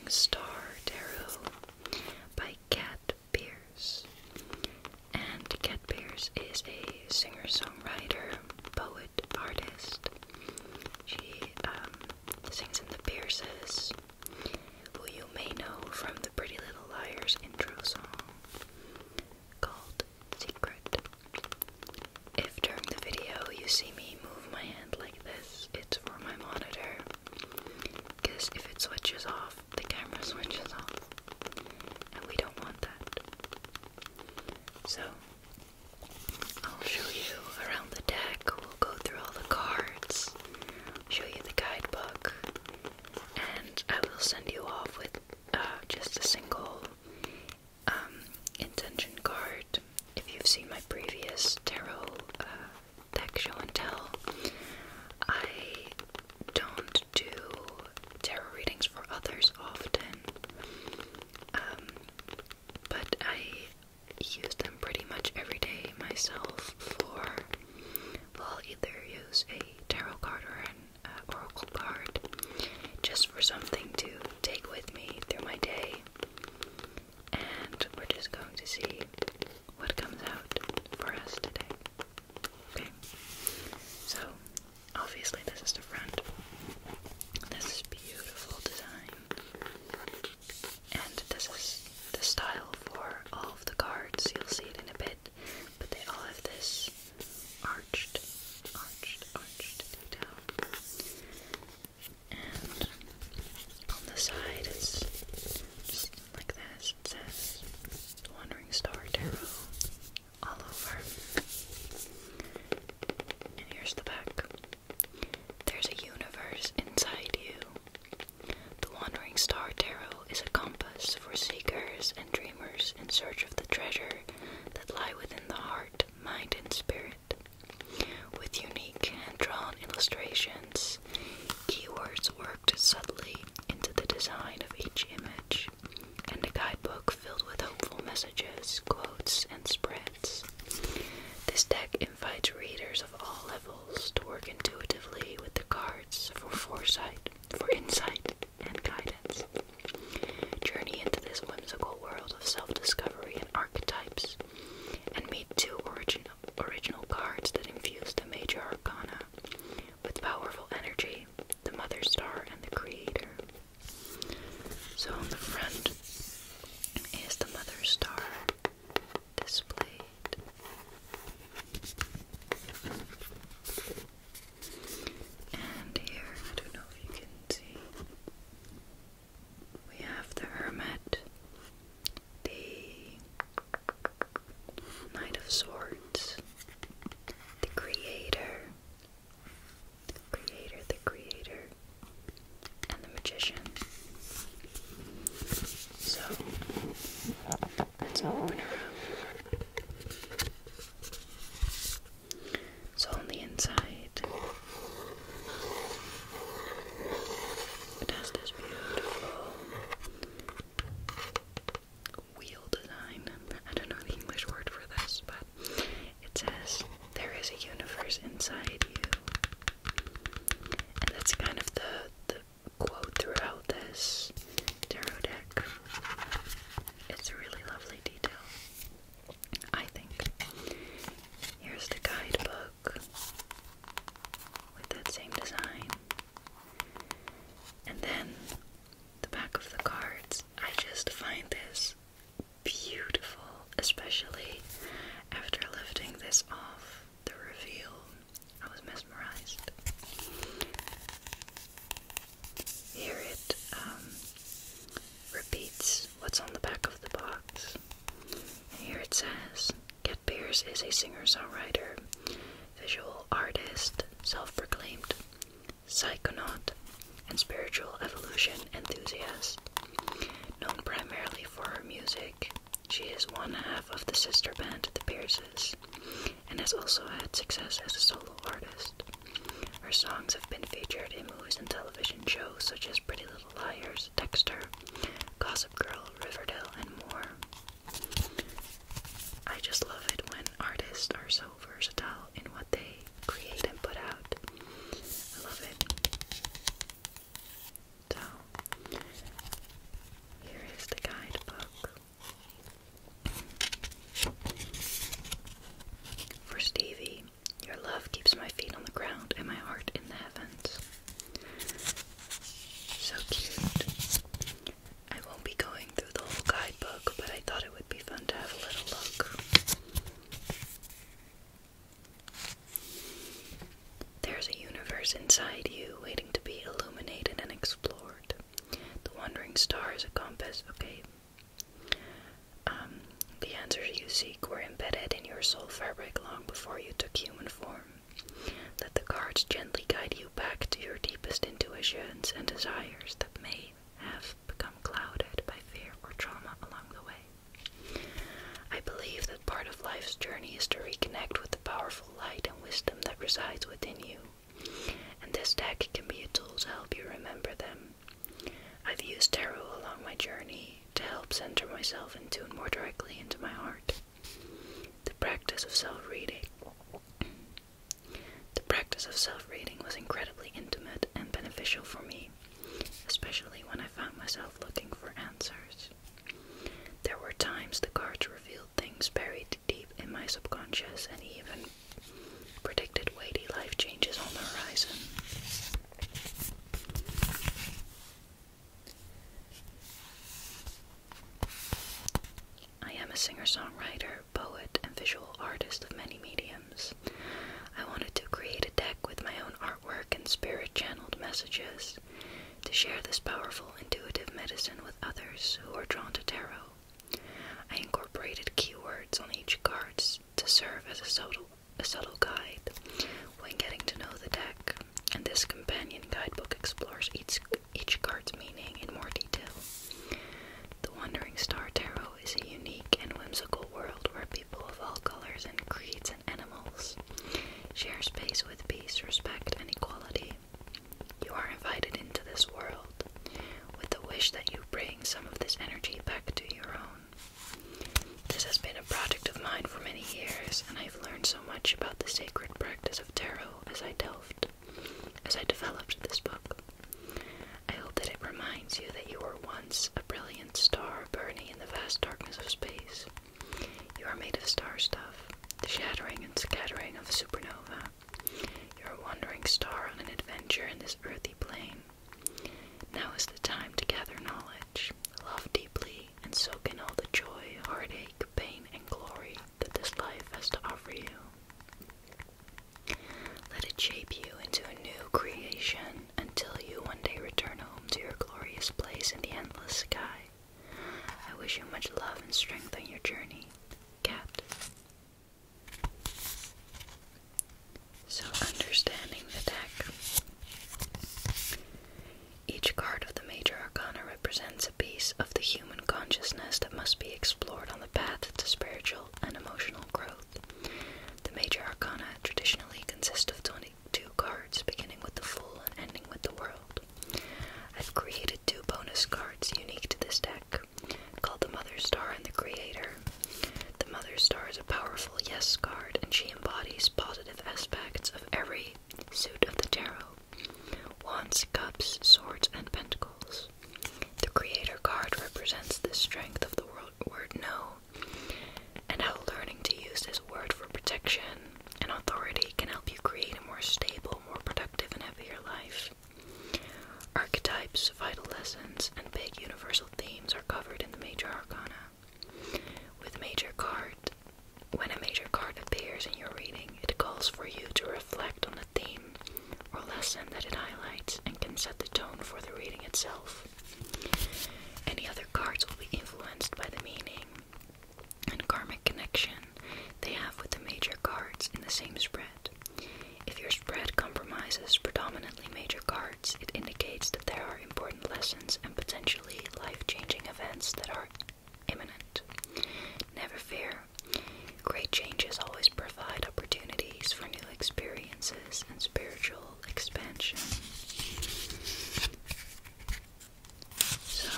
Star Tarot by Cat Pierce. And Cat Pierce is a singer-songwriter, poet, artist. She sings in the Pierces, who you may know from the Pretty Little Liars intro song called Secret. If during the video you see me move my hand like this, it's for my monitor, because if it switches off, the camera switches off, and we don't want that. So, I'll show you around the deck, we'll go through all the cards, show you the guidebook, and I will send you off with just a single intention card. If you've seen my previous tarot deck show and tell, I don't do tarot readings for others often, but I use them pretty much every day myself for, well, I'll either use a tarot card or an oracle card, just for something to take with me through my day, and we're just going to see what comes out for us today. Okay, so obviously this is the front. This is beautiful design, and this is the style for all of the cards. You'll see it in a bit, but they all have this arched detail. And on the side it's just like this. It says Wandering Star Tarot all over. And here's the back. There's a universe inside you. The Wandering Star Tarot is a compass for seekers and dreamers in search of the treasure that lie within the heart, mind, and spirit. With unique hand-drawn illustrations, keywords worked subtly into the design of each image, and a guidebook filled with hopeful messages, quotes, and spreads. This deck invites readers of all levels to work intuitively with the cards for insight and guidance. Journey into this whimsical world of self-discovery and archetypes, and meet two original cards that infuse the major arcana with powerful energy, the Mother Star and the Creator. So on the front is the Mother Star displayed. And here, I don't know if you can see, we have the Hermit, the Knight of Swords, the Creator, and the Magician. So, let's open her up. So on the inside, it has this beautiful wheel design. I don't know the English word for this, but it says, "There is a universe inside you." And that's kind of the quote throughout this tarot deck. It's a really lovely detail, I think. Here's the guidebook with that same design. And then the back of the cards. I just find this beautiful, especially after lifting this off the reveal. I was mesmerized. Here it repeats what's on the back of the box. And here it says, Cat Pierce is a singer-songwriter, visual artist, self-proclaimed psychonaut, and spiritual evolution enthusiast. Known primarily for her music, she is one half of the sister band The Pierces, and has also had success as a solo artist. Her songs have been featured in movies and television shows such as Pretty Little Liars, Dexter, Gossip Girl, Riverdale, and more. I just love it when artists are so versatile in what they create and put out. I love it. So, So cute. I won't be going through the whole guidebook, but I thought it would be fun to have a little look. There's a universe inside you waiting to be illuminated and explored. The wandering star is a compass. Okay. The answers you seek were embedded in your soul fabric long before you took human form. Let the cards gently guide you back to your deepest intuitions and desires that may have become clouded by fear or trauma along the way. I believe that part of life's journey is to reconnect with the powerful light and wisdom that resides within you, and this deck can be a tool to help you remember them. I've used tarot along my journey to help center myself and tune more directly into my heart. The practice of self-reading was incredibly intimate and beneficial for me, especially when I found myself looking for answers. There were times the cards revealed things buried deep in my subconscious and even predicted weighty life changes on the horizon. I am a singer-songwriter, poet, and visual artist of many mediums. I wanted to create a deck with my own artwork and spirit-channeled messages to share this powerful intuitive medicine with others who are drawn to tarot. I incorporated keywords on each card to serve as a subtle guide when getting to know the deck, and this companion guidebook explores each card's meaning in more detail. The Wandering Star Tarot is a unique and whimsical world where people of all colors and creeds and animals share space with peace, respect, and equality. You are invited into this world with the wish that you bring some of this energy back to your own. This has been a project of mine for many years, and I've learned so much about the sacred practice of tarot as I developed this book. I hope that it reminds you that you were once a brilliant star burning in the vast darkness of space. You are made of star stuff, the shattering and scattering of a supernova. You're a wandering star on an adventure in this earthy plane. Now is the time to gather knowledge, love deeply, and soak in all the joy, heartache, pain, and glory that this life has to offer you. Let it shape you into a new creation until you one day return home to your glorious place in the endless sky. I wish you much love and strength on your journey, Cat. So, understanding the deck. Each card of the major arcana represents a piece of the human consciousness that must be explored on the path to spiritual and emotional growth. The major arcana traditionally consist of 22 cards, beginning with the Fool and ending with the World. I've created 2 bonus cards unique to this deck, called the Mother Star and the Creator. The Mother Star is a powerful yes card, and she embodies positive aspects of every suit of the tarot: Wands, Cups, Swords, and Pentacles. The Creator card represents the strength of the word no, and how learning to use this word for protection and authority can help you create a more stable, more productive, and happier life. Archetypes, vital lessons, and big universal themes are covered in the major arcana. When a major card appears in your reading, it calls for you to reflect on the theme or lesson that it highlights and can set the tone for the reading itself. Any other cards will be influenced by the meaning and karmic connection they have with the major cards in the same spread. If your spread compromises predominantly major cards, it indicates that there are important lessons and potentially life-changing events that are imminent. Never fear. Great changes always provide opportunities for new experiences and spiritual expansion. So,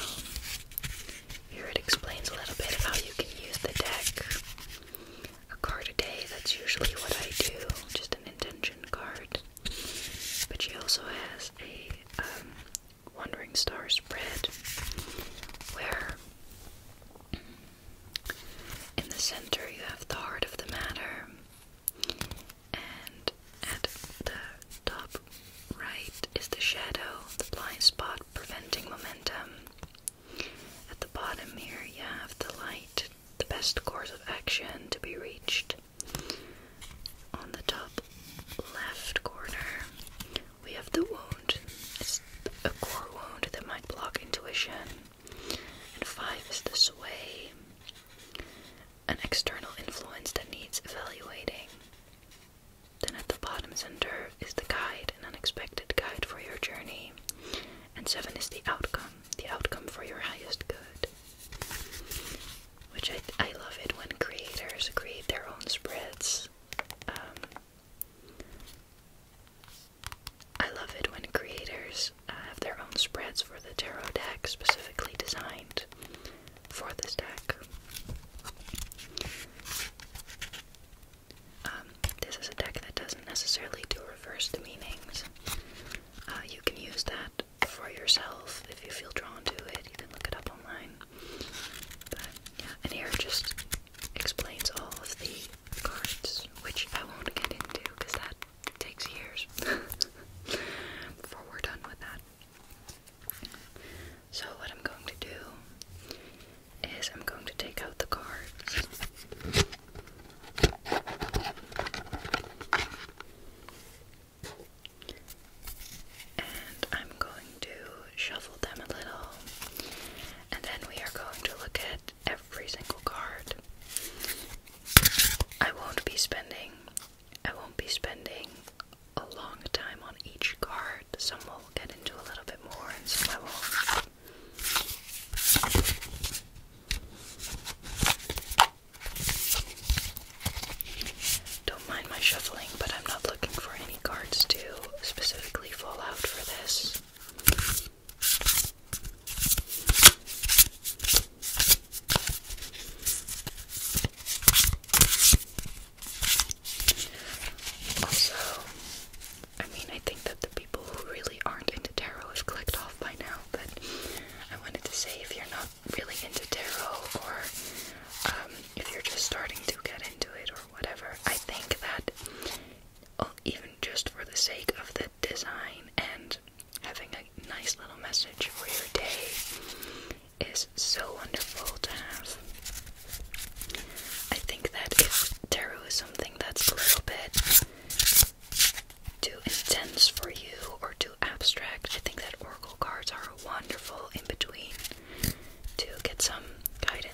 here it explains a little bit of how you can use the deck. A card a day, that's usually what I do, just an intention card. But she also has a Wandering Star spread, where in the center you have the heart of the matter, and at the top right is the shadow, the blind spot preventing best course of action to be reached. On the top left corner, we have the wound. It's a core wound that might block intuition. And 5 is the sway, an external influence that needs evaluating. Then at the bottom center is the guide, an unexpected guide for your journey. And 7 is the outcome for your highest good. Which I love it when creators create their own spreads. I love it when creators have their own spreads for the tarot deck, specifically designed for this deck. This is a deck that doesn't necessarily do reverse the meanings. You can use that for yourself if you feel drawn to it. You can look it up online. But yeah, and here it just explains all of the cards, which I won't get into because that takes years before we're done with that. So what I'm going to do is I'm going to take out the cards. And I'm going to shuffle them a little, and then we are going to look at every single card. I won't be spending a long time on each card. Some will get into a little bit more and some I won't. Don't mind my shuffling, but I'm not looking for any cards to specifically fall out for this. Also, I mean, I think that the people who really aren't into tarot have clicked off by now, but I wanted to say, if you're not really into tarot, or if you're just starting to get into it or whatever, I think that even just for the sake of the design and having a nice little message for your day is so wonderful to have. I think that if tarot is something that's a little bit too intense for you or too abstract, I think that oracle cards are wonderful in between to get some guidance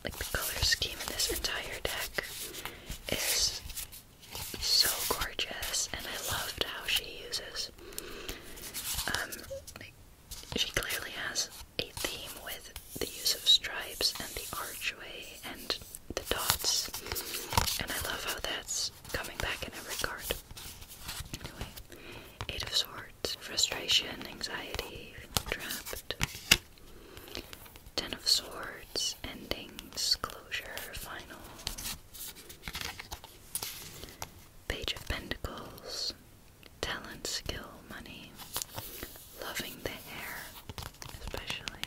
like the color scheme in this entire deck is so gorgeous, and I loved how she uses, she clearly has a theme with the use of stripes and the archway and the dots, and I love how that's coming back in every card. Anyway, Eight of Swords, frustration, anxiety, trapped. Ten of Swords, endings, closure, final. Page of Pentacles, talent, skill, money, loving the hair, especially.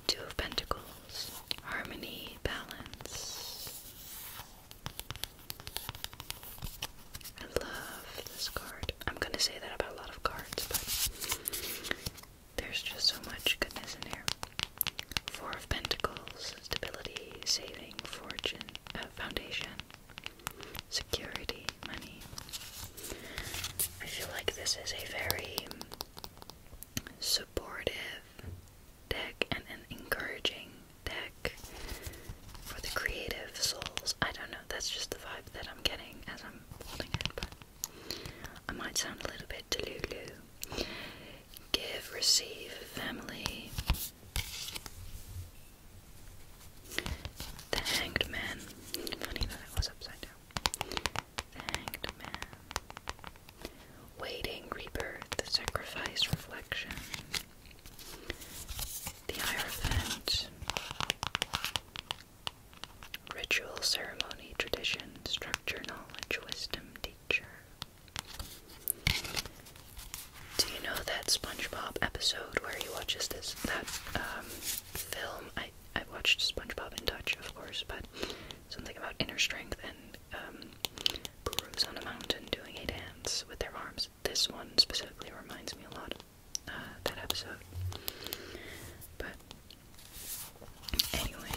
Two of Pentacles, harmony, balance. I love this card. I'm gonna say that about a lot of cards, but there's just so much goodness in here. Four of Pentacles, stability, saving, fortune, foundation, security, money. I feel like this is a very supportive deck and an encouraging deck for the creative souls. I don't know, that's just the vibe that I'm getting as I'm holding it, but I might sound a little bit delulu. Give, receive, family. The Hanged Man. Funny that it was upside down. The Hanged Man. Waiting, rebirth, sacrifice, reflection. The Hierophant. Ritual, ceremony, tradition, structure, knowledge, wisdom, teacher. Do you know that SpongeBob episode where he watches that film? I watched SpongeBob in Dutch, of course, but something about inner strength and Peru's on a mountain doing a dance with their arms. This one specifically reminds me a lot of that episode. But anyway,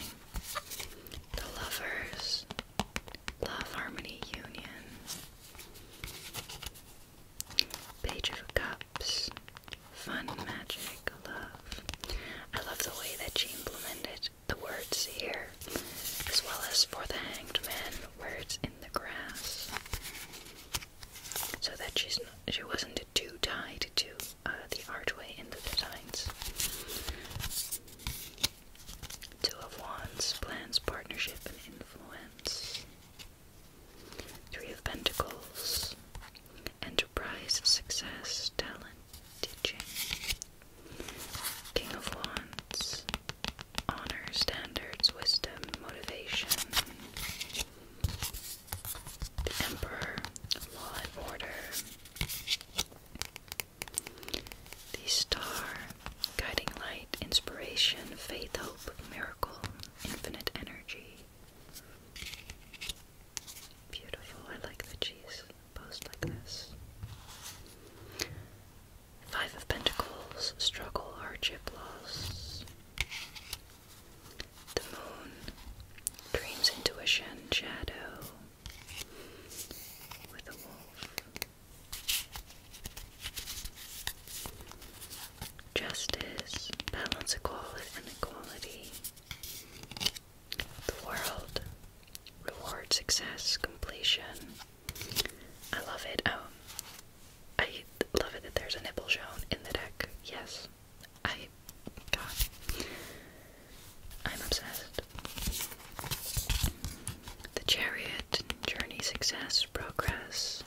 the Lovers, love, harmony, union. Page of Cups, fun, magic, love. I love the way that she implemented the words here, as well as for the Hanged Man, where it's in the grass, so that she wasn't too tied to the archway in the designs. Two of Wands, plans, partnership, and influence. Three of Pentacles, enterprise, success, talent, teaching. King of Wands, honor, standards, wisdom, motivation. The Emperor, law and order. The Star, guiding light, inspiration, faith, hope, miracle, infinite energy. Beautiful. I like the cheese post like this. Five of Pentacles, struggle, hardship, loss. The Moon, dreams, intuition, shadow, with a wolf. Justice, balance, equality, and equality. The World, reward, success, completion. I love it. Oh, I love it that there's a nipple shown in the deck. Yes, God, I'm obsessed. The Chariot, journey, success, progress.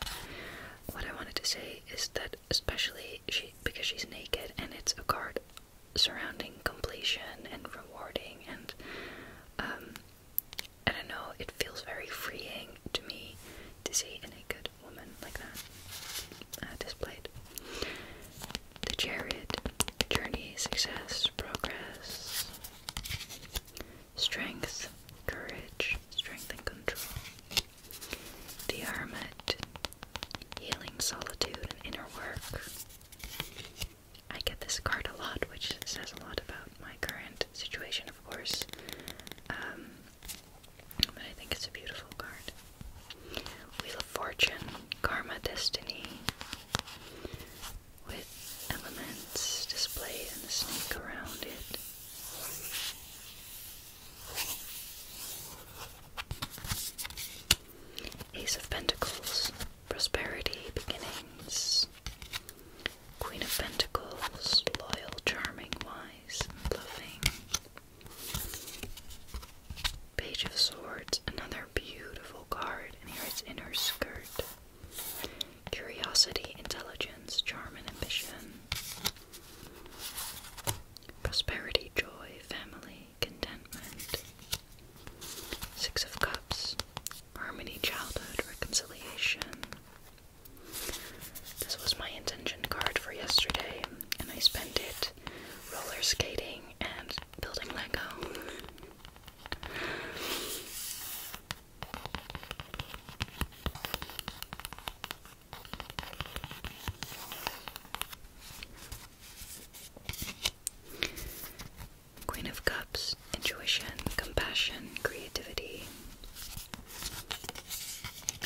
What I wanted to say is that especially because she's naked and it's a card surrounding completion and rewarding, and I don't know, it feels very freeing to me to see a naked woman like that displayed. The Chariot, journey, success, progress, strength, courage, strength and control. The Hermit, healing, solitude, and inner work. I get this card a lot, which says a lot about my current situation, of course. But I think it's a beautiful card. Wheel of Fortune, karma, destiny, with elements displayed and a snake around it. prosperity, joy, family, contentment. Six of Cups, harmony, childhood, reconciliation. This was my intention card for yesterday, and I spent it roller skating and building Lego. Queen of Cups, intuition, compassion, creativity.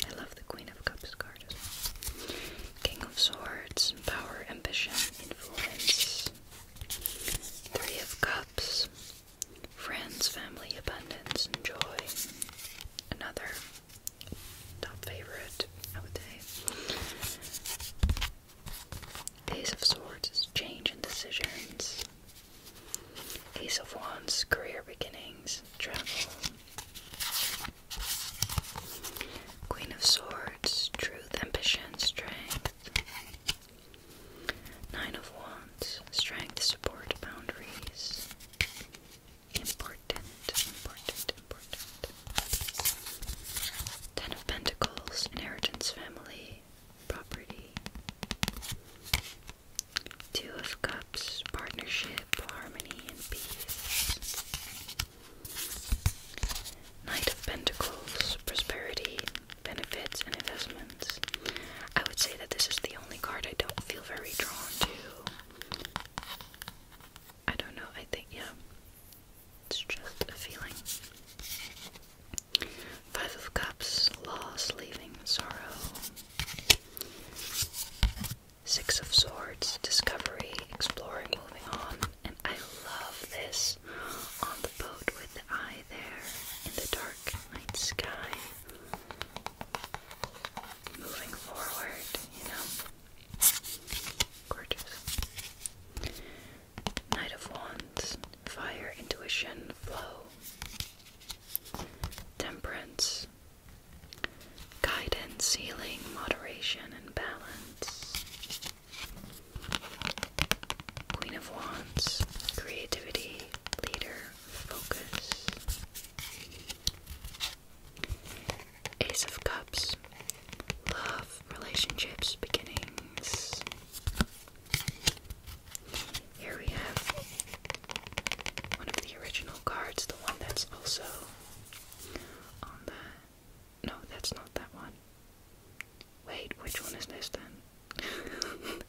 I love the Queen of Cups card as well. King of Swords, power, ambition, influence. Three of Cups, friends, family, abundance, and joy. Another top favorite, I would say. Ace of Swords is change and decisions. Ace of Wands, career beginnings, travel. Queen of Swords, truth, ambition, strength. Nine of Wands, strength, support, boundaries. Important, important, important. Ten of Pentacles, inheritance, family, property. Two of Cups, partnership, harmony, and peace. Knight of Pentacles, prosperity, benefits, and investments. I would say that this is the only card I don't feel very drawn to. I don't know, I think, yeah, it's just a feeling. Five of Cups, loss, leaving, sorrow. Six of Swords, discovery, exploring, moving on. And I love this on the boat with the eye there in the dark night sky. Moving forward, you know. Gorgeous. Knight of Wands, fire, intuition, flow. Temperance, guidance, healing, moderation, and balance. Queen of Wands, creativity, leader, focus. Ace of Cups, love, relationships, beginnings. Here we have one of the original cards, the one that's also on that. No, that's not that one. Wait, which one is this then?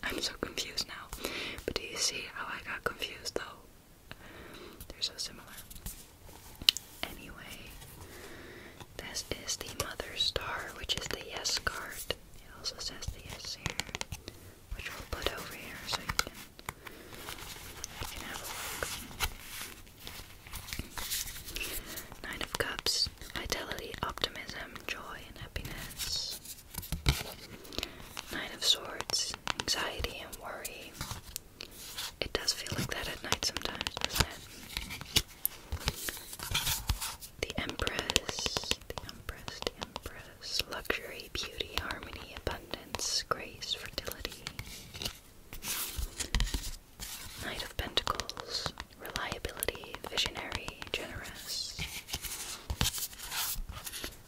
I'm so confused now. But do you see how I got confused though? They're so similar. Anyway, this is the Mother Star, which is the Yes card. It also says the Yes here, which we'll put over here so you can have a look. Nine of Cups, vitality, optimism, joy, and happiness. Nine of Swords, anxiety and worry. It does feel like that at night sometimes, doesn't it? The Empress, the Empress, luxury, beauty, harmony, abundance, grace, fertility. Knight of Pentacles, reliability, visionary, generous.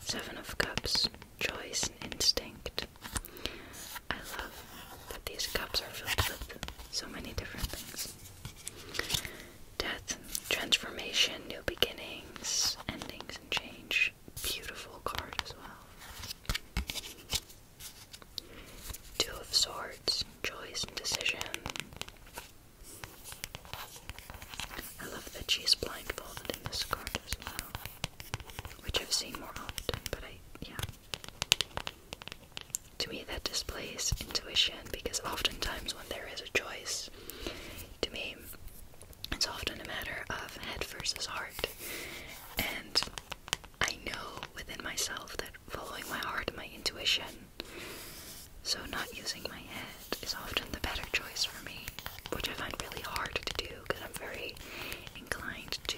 Seven of Cups, choice and instinct. I love that these cups are filled with so many different things. Death, transformation, new beginnings, endings, and change. Beautiful card as well. Two of Swords, choice and decision. I love that she's blindfolded in this card as well, which I've seen more often, but yeah. To me that displays intuition, because oftentimes when there is a choice, to me, it's often a matter of head versus heart. And I know within myself that following my heart and my intuition, so not using my head, is often the better choice for me, which I find really hard to do because I'm very inclined to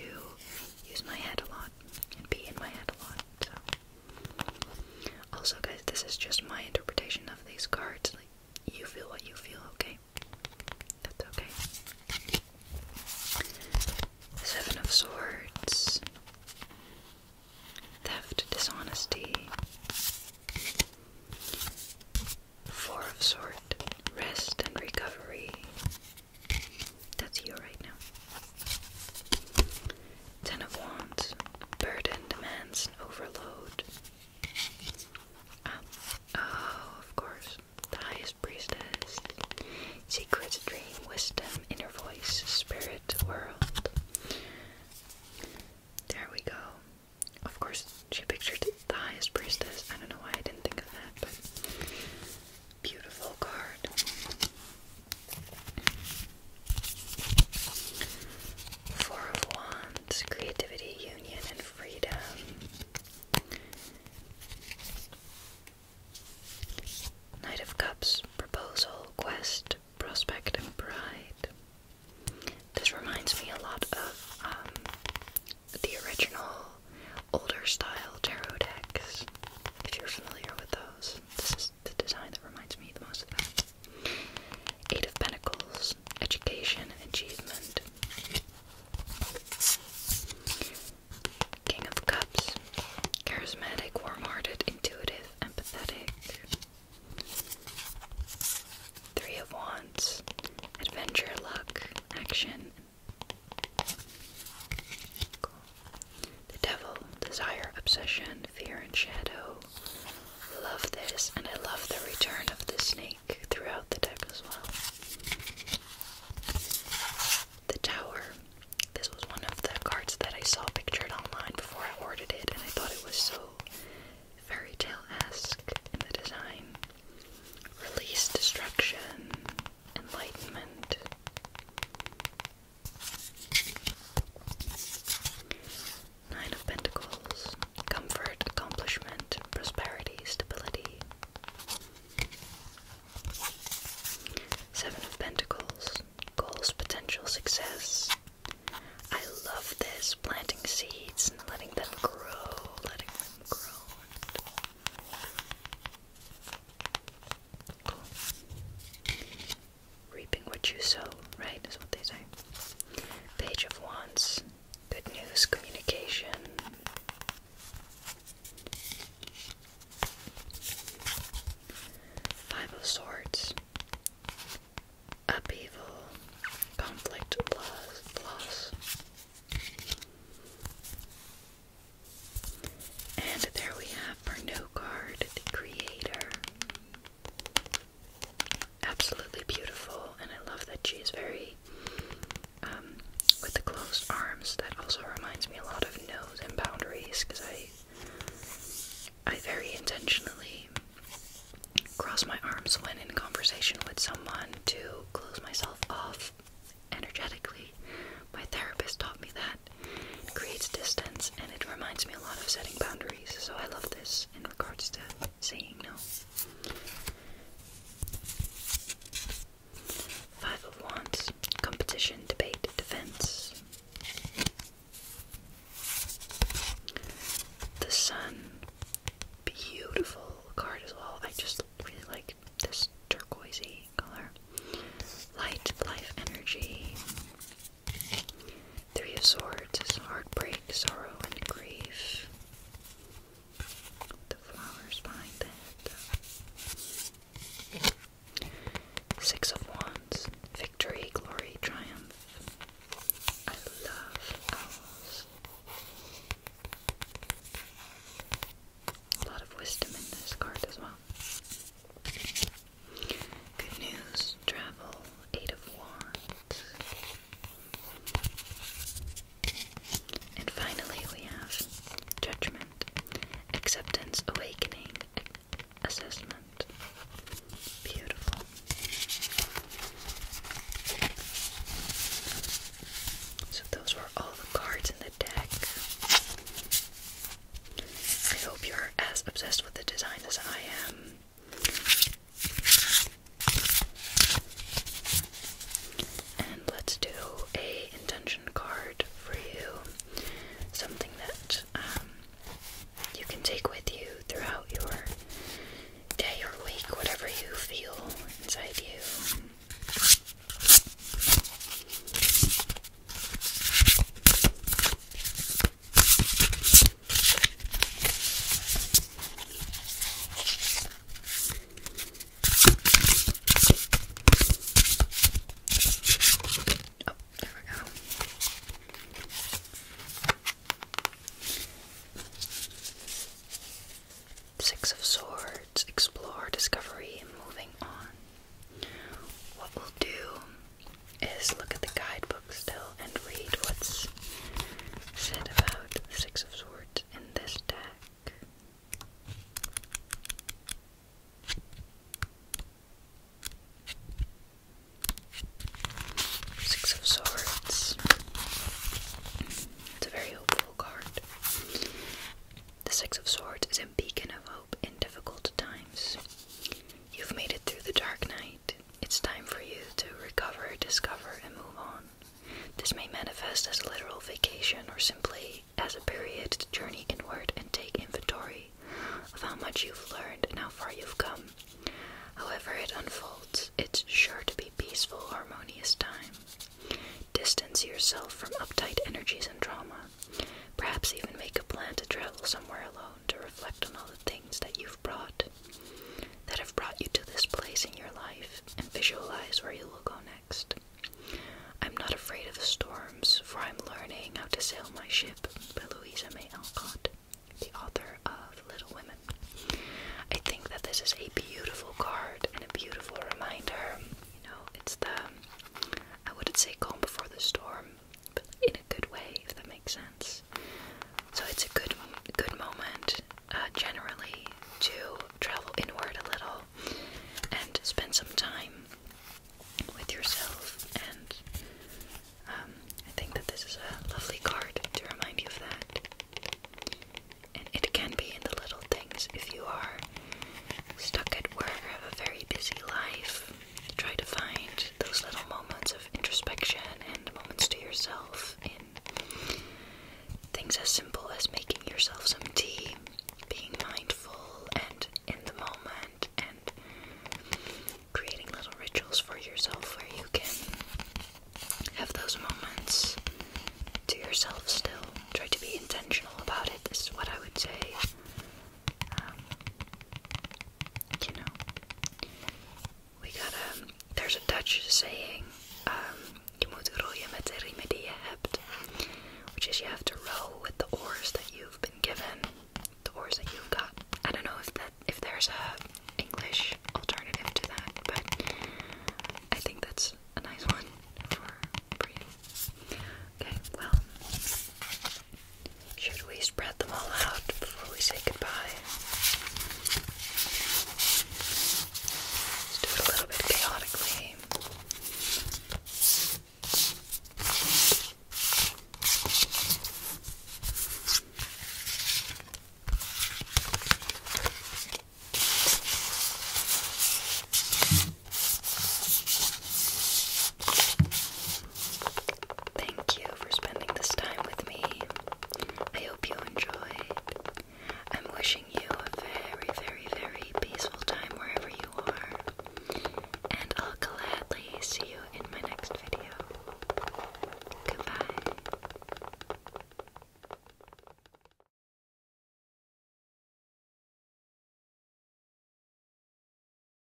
shadow. Love this, and I love the return of the snake throughout the deck as well. The Tower. This was one of the cards that I saw pictured online before I ordered it, and I thought it was so fairy tale-esque in the design. Release, destruction, enlightenment. Nine of Pentacles. Comfort, accomplishment, prosperity, stability. Seven of Pentacles. Goals, potential, success. I love this. Planting seeds and letting them grow. Letting them grow. Cool. Reaping what you sow, right? Is what they say. Page of Wands. Good news, communication. Five of Swords. Upheaval. Conflict, loss. And there we have our new card, the Creator. Absolutely beautiful, and I love that she is very, with the closed arms. That also reminds me a lot of no's and boundaries, because I very intentionally cross my arms when in conversation with someone to close myself off energetically. My therapist taught me that. It creates distance, and it reminds me a lot of setting boundaries, so I love this in regards to saying no. Five of Wands. Competition, debate, defense. The Sun. Beautiful card as well. I just really like this turquoisey color. Light, life, energy. Three of Swords is heartbreak, sorrow, and grief. The flowers behind that. Six of Wands. Victory, glory, triumph. I love owls. A lot of wisdom in this card as well. Good news, travel, Eight of Wands. And finally we have Judgment, acceptance, awakening, assessment. Beautiful. So those were all the cards in the deck. I hope you're as obsessed with the design as I am. And let's do a intention card for you. Something that you can take with you throughout your day or week, whatever you feel inside you. Oh, there we go. Six of Swords, explore, discovery, and moving on. What we'll do is look at the guidebook still and read what's said about the Six of Swords in this deck. Six of Swords. It's a very hopeful card. The Six of Swords is a beacon of hope in difficult times. You've made it through the dark night. It's time for you to recover, discover, and move on. This may manifest as a literal vacation or simply as a period to journey inward and take inventory of how much you've learned and how far you've come. However it unfolds, it's sure to be peaceful, harmonious time. Distance yourself from uptight energies and trauma. Perhaps even make a plan to travel somewhere alone to reflect on all the things that have brought you to this place in your life, and visualize where you will go next. I'm not afraid of the storms, for I'm learning how to sail my ship, by Louisa May Alcott.